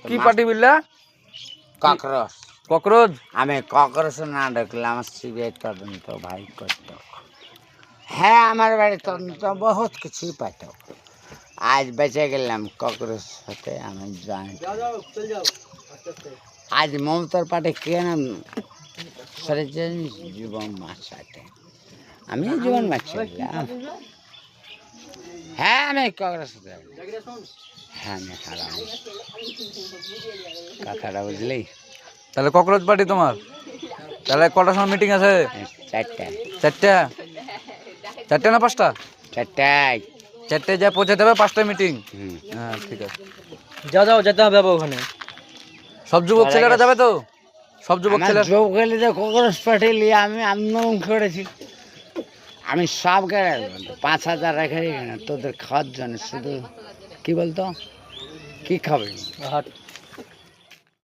কি পার্টি বললা? Cockroach. Cockroach? আমি ককরোচ না ঢুকলে আমার সিবিআই তদন্ত ভাই করত। হ্যাঁ, আমার বাড়ি তদন্ত বহুত কিছুই পাইত। আজ বেঁচে গেলাম ককরোচ হতে আমি জানি। আজ মমতার পাটে কেন সরেছে জীবন মাছ সাথে আমি জীবন মাছ হ্যাঁ আমি ককরোচ হ্যাঁ আমি হারাম কথাটা বুঝলি। তাহলে ককরোচ পার্টি তোমার? তাহলে কটার সময় মিটিং আছে? 4টায়। 4টা? 4টা না 5টা? 4টায়। 4টায় যা পৌঁছাতে হবে, 5টায় মিটিং। হ্যাঁ ঠিক আছে, যাও যেতে হবে ওখানে। সব যুবক ছেলেরা যাবে তো? সব যুবক ছেলে যোগ গেলে তো ককরোচ পার্টি নিয়ে আমি আন্দোলন করেছি। আমি সব গেলে 5,000 রেখে তোদের খাওয়ার জন্য শুধু কি বলতো কি খাবে হাট